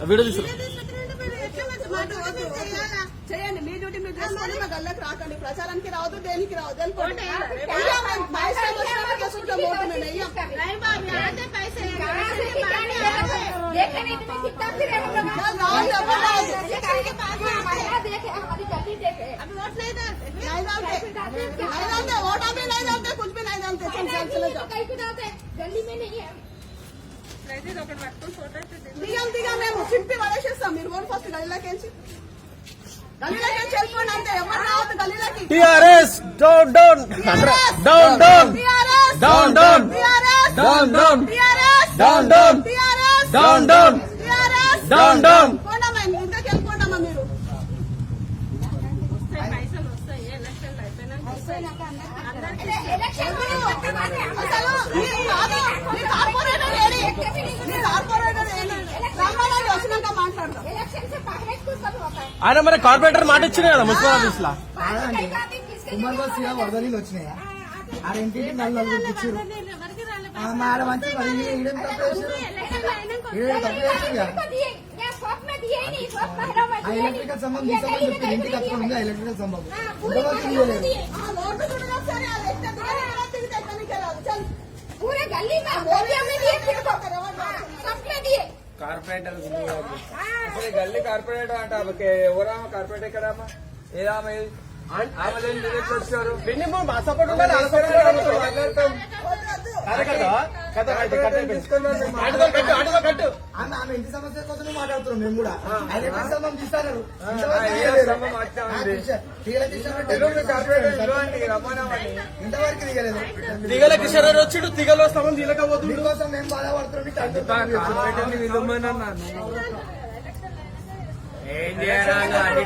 Video తీసుకురా. చేయండి మీ duty మీరు చేసుకోండి. మా గల్లకు రాకండి, ప్రచారానికి రావద్దు, దేనికి రావద్దు. వెళ్ళిపోండి. దిగా మేము చింపి పడేసేస్తాం. మీరు ఓన్ ఫస్ట్ గల్లీలోకి వెళ్ళిపోండి అంతే. ఎవరు రావద్దు గల్లీలోకి. TRS down down down down down down down down down down down down down down. పోండమ్మా, ఇంతకు వెళ్ళిపోండమ్మా మీరు. అసలు మీ కార్పొరేటర్ ఏడి? మీ కార్పొరేటర్ ఏడి? రామారావు వచ్చినాక మాట్లాడదాం. ఆయన మరి కార్పొరేటర్ మాట ఇచ్చినాయి కదా మున్సిపల్ ఆఫీస్ లో. కుమార్గా వరద నీళ్ళు వచ్చినాయా? ఆడింటి నలుగురు కూర్చురు. ఆడ మంచి ఈడేం తప్పు చేశారు? తప్పు చేశారు. ఆ ఎలక్ట్రికల్ సంబంధం తీసుకోమని చెప్పి ఇంటికి అక్కడ ఉంది. ఆ ఎలక్ట్రికల్ సంబంధం గల్లీ కార్పొరేటర్ అంట. ఎవరామా కార్పొరేటర్ ఎక్కడమ్మా? ఏదామా ఆమె వచ్చారు. ఆమె ఇంటి సమస్య కోసం మాట్లాడుతున్నాం. మేము కూడా ఎలక్ట్రిక్ సంబంధం తీస్తారు. ఇంతవరకు దిగలేదు. తిగల కిషోర్ వచ్చిండు, తిగలో స్తంభం తీలకపోతుంది. దీనికోసం మేము బాధపడుతున్నాం. ఏం చేయాలి?